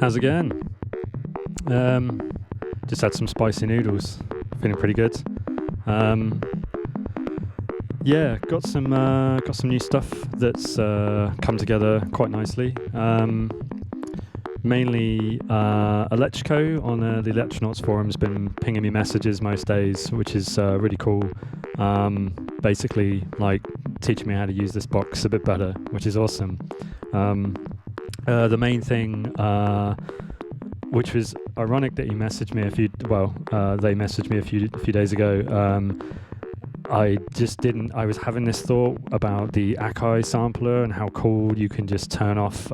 How's it going? Just had some spicy noodles. Feeling pretty good. Yeah, got some new stuff that's come together quite nicely. Mainly Electro on the Elektronauts forum has been pinging me messages most days, which is really cool. Basically, like teaching me how to use this box a bit better, which is awesome. The main thing, which was ironic that you messaged me they messaged me a few days ago. I was having this thought about the MKII sampler and how cool you can just turn off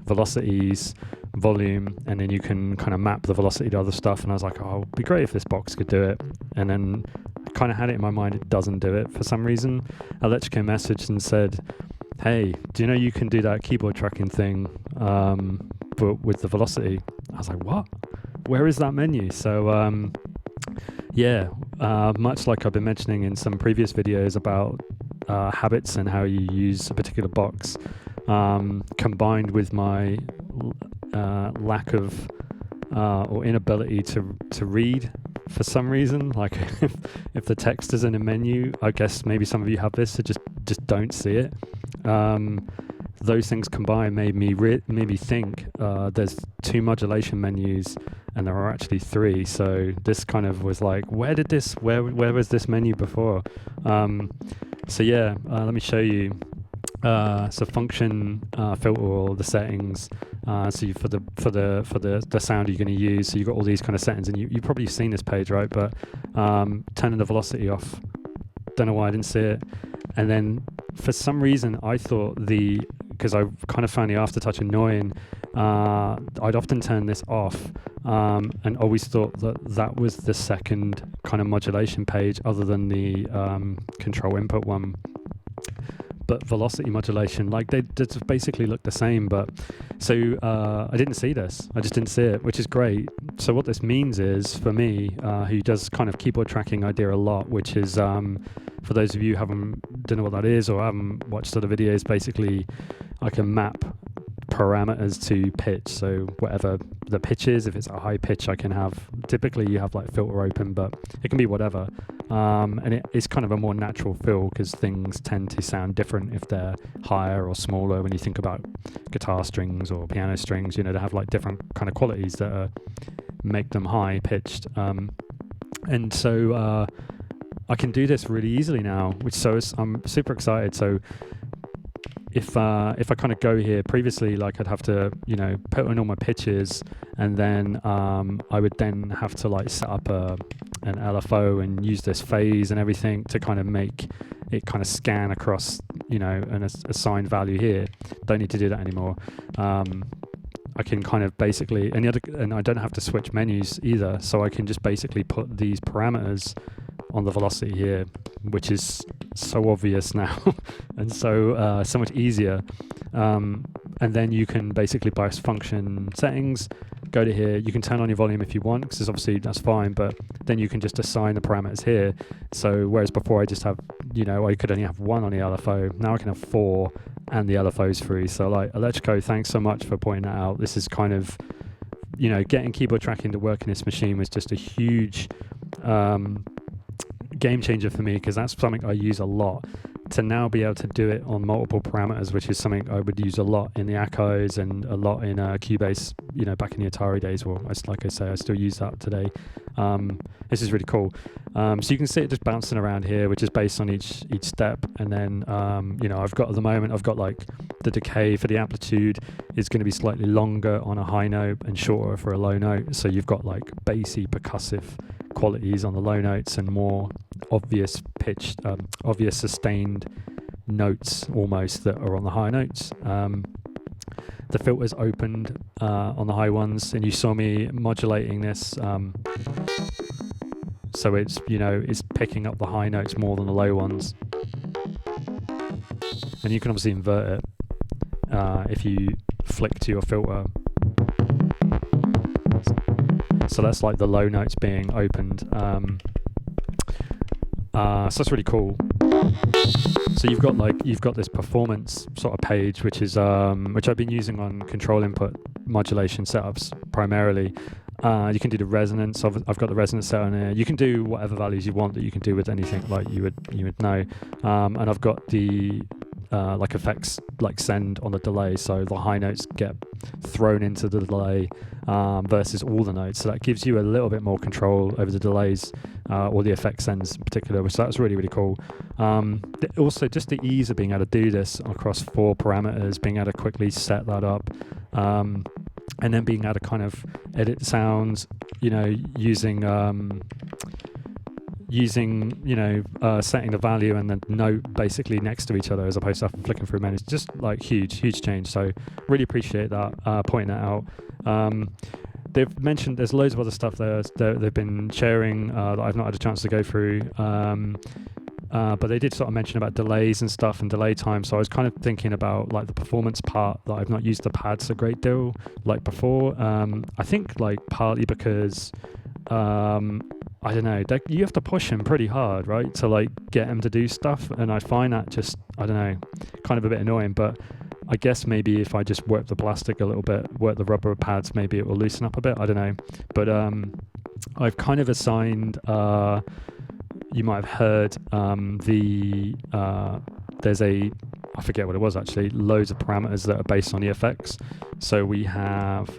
velocities, volume, and then you can kind of map the velocity to other stuff. And I was like, oh, it'd be great if this box could do it. And then I kind of had it in my mind, it doesn't do it for some reason. Electro messaged and said, hey, do you know you can do that keyboard tracking thing, but with the velocity? I was like, what? Where is that menu? So, much like I've been mentioning in some previous videos about habits and how you use a particular box, combined with my lack of or inability to read for some reason, like if the text is in a menu, I guess maybe some of you have this, so just don't see it. Those things combined made me think there's 2 modulation menus and there are actually 3. So this kind of was like, where was this menu before? Let me show you. So function filter or the settings. So for the sound you're going to use. So you've got all these kind of settings, and you've probably seen this page, right? But turning the velocity off. Don't know why I didn't see it. And then for some reason I thought because I kind of found the aftertouch annoying, I'd often turn this off, and always thought that was the second kind of modulation page other than the control input one. But velocity modulation, like they just basically look the same. But so I didn't see this. I just didn't see it, which is great. So what this means is, for me, who does kind of keyboard tracking idea a lot, which is for those of you who don't know what that is or haven't watched other videos, basically I can map parameters to pitch. So whatever the pitch is, if it's a high pitch, I can have, typically you have like filter open, but it can be whatever. And it's kind of a more natural feel because things tend to sound different if they're higher or smaller. When you think about guitar strings or piano strings, they have like different kind of qualities that make them high pitched. And so I can do this really easily now, I'm super excited. So if I kind of go here, previously, like I'd have to, put in all my pitches, and then I would then have to like set up an LFO and use this phase and everything to kind of make it kind of scan across, an assigned value here. Don't need to do that anymore. I can kind of basically, and I don't have to switch menus either, so I can just basically put these parameters on the velocity here, which is so obvious now and so much easier. And then you can basically, by function settings, go to here. You can turn on your volume if you want, because obviously that's fine, but then you can just assign the parameters here. So whereas before I just have, I could only have one on the LFO, now I can have 4 and the LFO's free. So like Elektron, thanks so much for pointing that out. This is kind of, getting keyboard tracking to work in this machine was just a huge game changer for me, because that's something I use a lot. To now be able to do it on multiple parameters, which is something I would use a lot in the Akos and a lot in Cubase, back in the Atari days. Well, like I say, I still use that today. This is really cool. So you can see it just bouncing around here, which is based on each step. And then, I've got like the decay for the amplitude is going to be slightly longer on a high note and shorter for a low note. So you've got like bassy percussive qualities on the low notes and more obvious pitched, obvious sustained notes almost that are on the high notes. The filter's opened on the high ones, and you saw me modulating this. So it's, it's picking up the high notes more than the low ones. And you can obviously invert it if you flick to your filter. So that's like the low notes being opened. So that's really cool. So you've got this performance sort of page, which is which I've been using on control input modulation setups primarily. You can do the resonance. I've got the resonance set on here. You can do whatever values you want that you can do with anything, like you would know. And I've got the like effects like send on the delay, so the high notes get thrown into the delay versus all the notes. So that gives you a little bit more control over the delays or the effect sends in particular, which that's really, really cool. Also, just the ease of being able to do this across 4 parameters, being able to quickly set that up. And then being able to kind of edit sounds, using setting the value and the note basically next to each other as opposed to flicking through menus. Just like huge change. So really appreciate that, pointing that out. They've mentioned there's loads of other stuff there they've been sharing that I've not had a chance to go through. But they did sort of mention about delays and stuff and delay time. So I was kind of thinking about like the performance part that I've not used the pads a great deal like before. I think like partly because I don't know, you have to push him pretty hard, right, to like get him to do stuff. And I find that just, I don't know, kind of a bit annoying. But I guess maybe if I just work the plastic a little bit, work the rubber pads, maybe it will loosen up a bit. I don't know. But I've kind of assigned... you might have heard there's I forget what it was actually, loads of parameters that are based on the effects. So we have,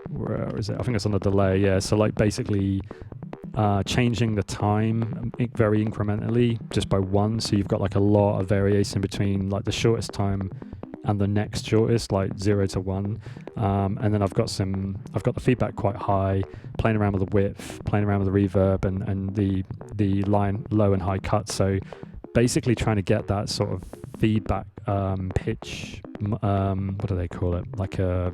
where is it? I think it's on the delay, yeah. So like basically changing the time very incrementally just by one, so you've got like a lot of variation between like the shortest time and the next shortest, like 0 to 1, and then I've got the feedback quite high, playing around with the width, playing around with the reverb and the line low and high cuts, so basically trying to get that sort of feedback pitch, what do they call it, like a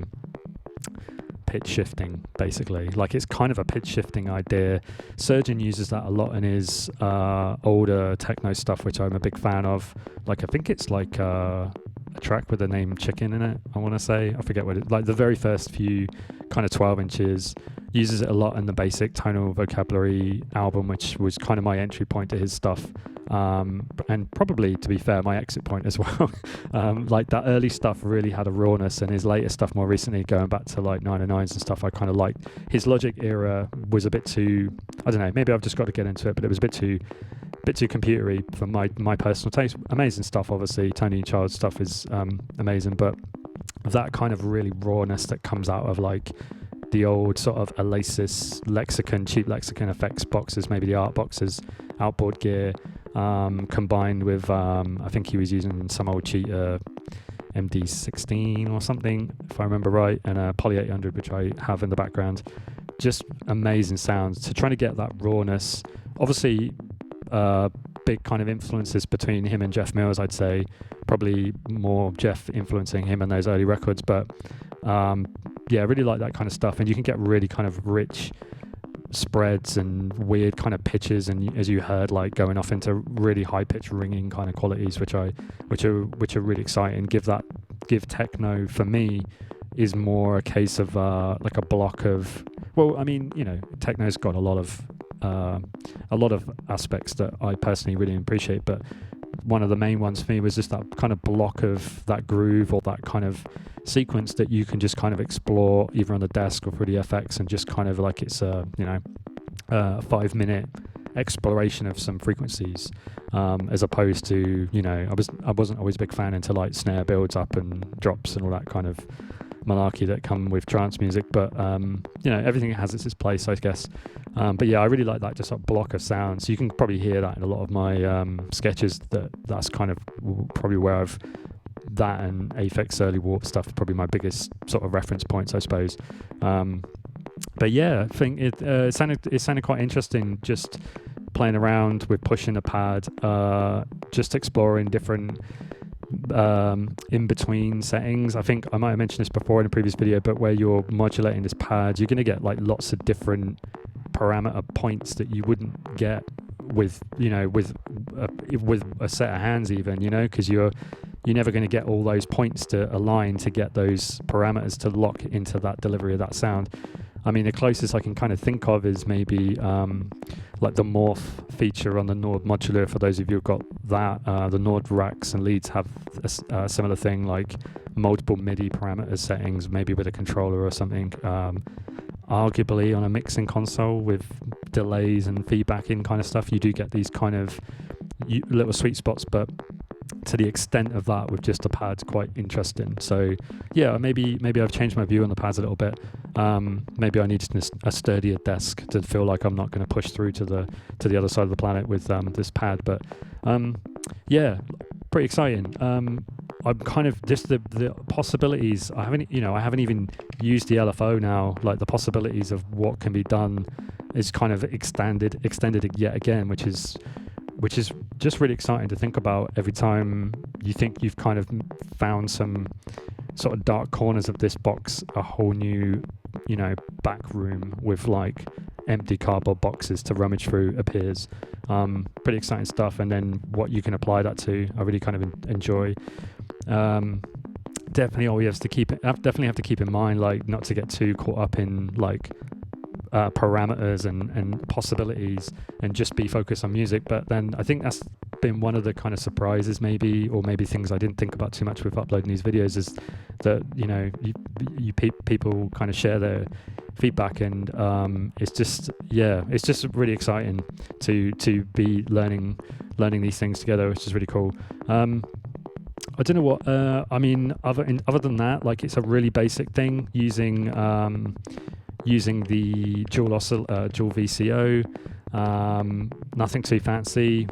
pitch shifting, basically. Like it's kind of a pitch shifting idea. Surgeon uses that a lot in his older techno stuff, which I'm a big fan of. Like I think it's like a track with the name Chicken in it, I want to say. I forget what it, like the very first few kind of 12 inches, uses it a lot in the basic tonal vocabulary album, which was kind of my entry point to his stuff, and probably, to be fair, my exit point as well. Like that early stuff really had a rawness, and his later stuff more recently, going back to like 909s and stuff, I kind of liked. His Logic era was a bit too, I don't know, maybe I've just got to get into it, but it was a bit too computery for my personal taste. Amazing stuff, obviously. Tony Child's stuff is amazing, but that kind of really rawness that comes out of like the old sort of Oasis Lexicon, cheap Lexicon effects boxes, maybe the art boxes, outboard gear, combined with I think he was using some old cheater MD16 or something, if I remember right, and a Poly 800, which I have in the background. Just amazing sounds. So trying to get that rawness, obviously big kind of influences between him and Jeff Mills, I'd say. Probably more Jeff influencing him in those early records, but yeah, I really like that kind of stuff, and you can get really kind of rich spreads and weird kind of pitches, and as you heard, like going off into really high pitch ringing kind of qualities, which are really exciting. Give techno, for me, is more a case of like a block of, well, I mean, you know, techno's got a lot of aspects that I personally really appreciate, but one of the main ones for me was just that kind of block of that groove or that kind of sequence that you can just kind of explore either on the desk or through the FX, and just kind of like it's a 5-minute exploration of some frequencies, as opposed to, you know, I wasn't always a big fan into like snare builds up and drops and all that kind of malarkey that come with trance music, but you know, everything has its place, I guess. But yeah, I really like that just sort of block of sound. So you can probably hear that in a lot of my sketches. That's kind of probably where I've, that and Aphex early warp stuff, probably my biggest sort of reference points, I suppose. But yeah, I think it sounded quite interesting, just playing around with pushing a pad, just exploring different in between settings. I think I might have mentioned this before in a previous video, but where you're modulating this pad, you're going to get like lots of different parameter points that you wouldn't get with, you know, with a set of hands even, you know, because you're never going to get all those points to align to get those parameters to lock into that delivery of that sound. I mean, the closest I can kind of think of is maybe like the morph feature on the Nord modular. For those of you who've got that, the Nord racks and leads have a similar thing, like multiple MIDI parameter settings, maybe with a controller or something. Arguably on a mixing console with delays and feedback in kind of stuff, you do get these kind of little sweet spots, but to the extent of that with just a pad's quite interesting. So yeah, maybe I've changed my view on the pads a little bit. Maybe I need a sturdier desk to feel like I'm not going to push through to the other side of the planet with this pad. But yeah, pretty exciting. I'm kind of just the possibilities. I haven't even used the LFO now. Like the possibilities of what can be done is kind of extended yet again, which is just really exciting to think about. Every time you think you've kind of found some sort of dark corners of this box, a whole new, you know, back room with like empty cardboard boxes to rummage through appears. Pretty exciting stuff. And then what you can apply that to, I really kind of enjoy. Definitely have to keep in mind, like, not to get too caught up in like parameters and possibilities and just be focused on music. But then I think that's been one of the kind of surprises, maybe things I didn't think about too much with uploading these videos, is that, you know, people kind of share their feedback, and it's just really exciting to be learning these things together, which is really cool. I don't know what I mean, other than that, like, it's a really basic thing using using the dual VCO, nothing too fancy,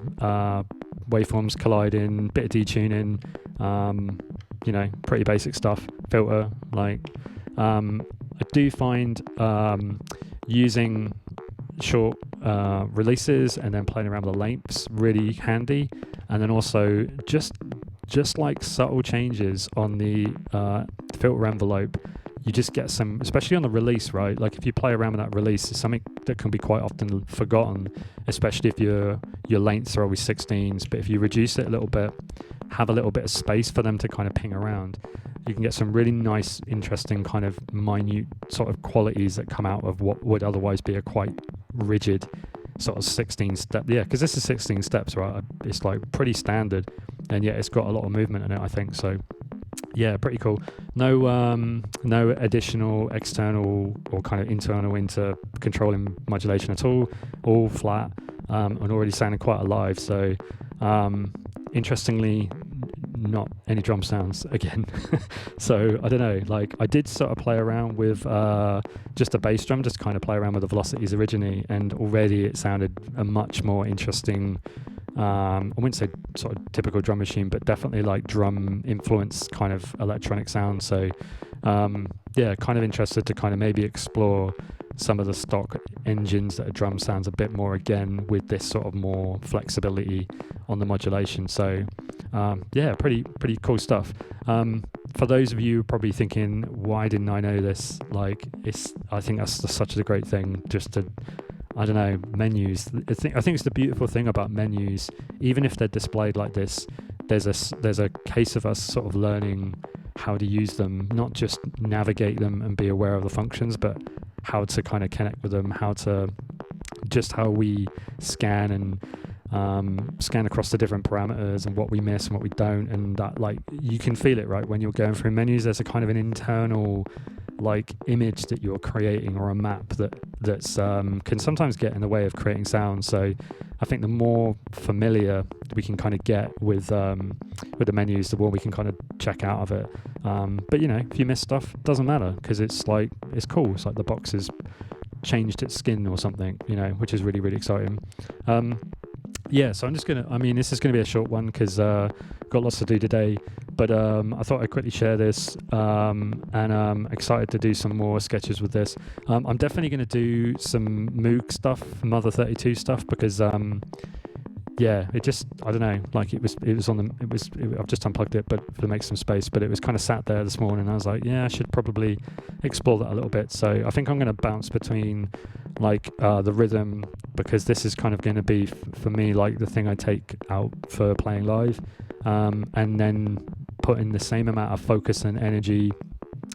waveforms colliding, bit of detuning, you know, pretty basic stuff, filter, like, I do find using short releases and then playing around with the lengths really handy, and then also just like subtle changes on the filter envelope, you just get some, especially on the release, right? Like if you play around with that release, it's something that can be quite often forgotten, especially if your lengths are always 16s, but if you reduce it a little bit, have a little bit of space for them to kind of ping around, you can get some really nice, interesting kind of minute sort of qualities that come out of what would otherwise be a quite rigid sort of 16 step. Yeah, because this is 16 steps, right? It's like pretty standard, and yet it's got a lot of movement in it, I think. So yeah, pretty cool. No additional external or kind of internal into controlling modulation at all flat, and already sounding quite alive. So interestingly, not any drum sounds again. So I don't know, like I did sort of play around with just a bass drum, just kind of play around with the velocities originally, and already it sounded a much more interesting, I wouldn't say sort of typical drum machine, but definitely like drum influenced kind of electronic sound. So yeah, kind of interested to kind of maybe explore some of the stock engines that a drum sounds a bit more again with this sort of more flexibility on the modulation. So yeah, pretty cool stuff. For those of you probably thinking, why didn't I know this? Like, I think that's such a great thing, just to, I don't know, menus. I think it's the beautiful thing about menus, even if they're displayed like this, there's a case of us sort of learning how to use them, not just navigate them and be aware of the functions, but how to kind of connect with them, how we scan and scan across the different parameters and what we miss and what we don't, and that, like, you can feel it, right? When you're going through menus, there's a kind of an internal like image that you're creating, or a map that's can sometimes get in the way of creating sound. So I think the more familiar we can kind of get with the menus, the more we can kind of check out of it. But you know, if you miss stuff, it doesn't matter, because it's like, it's cool. It's like the box has changed its skin or something, you know, which is really, really exciting. Yeah, so this is gonna be a short one because got lots to do today, but I thought I'd quickly share this, and I'm excited to do some more sketches with this. I'm definitely going to do some Moog stuff, Mother 32 stuff, because yeah, it just, I don't know, like I've just unplugged it, but to make some space, but it was kind of sat there this morning. I was like, yeah, I should probably explore that a little bit. So I think I'm going to bounce between like the rhythm, because this is kind of going to be for me like the thing I take out for playing live, and then putting the same amount of focus and energy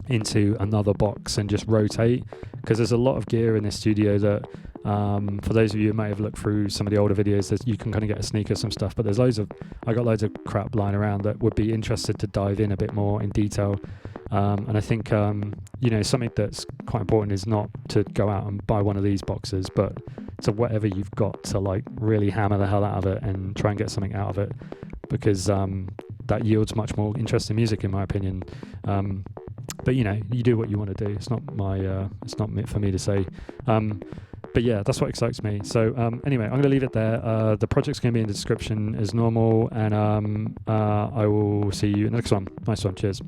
into another box and just rotate, because there's a lot of gear in this studio that for those of you who may have looked through some of the older videos, you can kind of get a sneak of some stuff, but I got loads of crap lying around that would be interested to dive in a bit more in detail. And I think you know, something that's quite important is not to go out and buy one of these boxes, but to whatever you've got to like really hammer the hell out of it and try and get something out of it, because that yields much more interesting music in my opinion. But you know, you do what you want to do. It's not for me to say. But yeah, that's what excites me. So anyway, I'm going to leave it there. The project's going to be in the description as normal, and I will see you in the next one. Nice one. Cheers.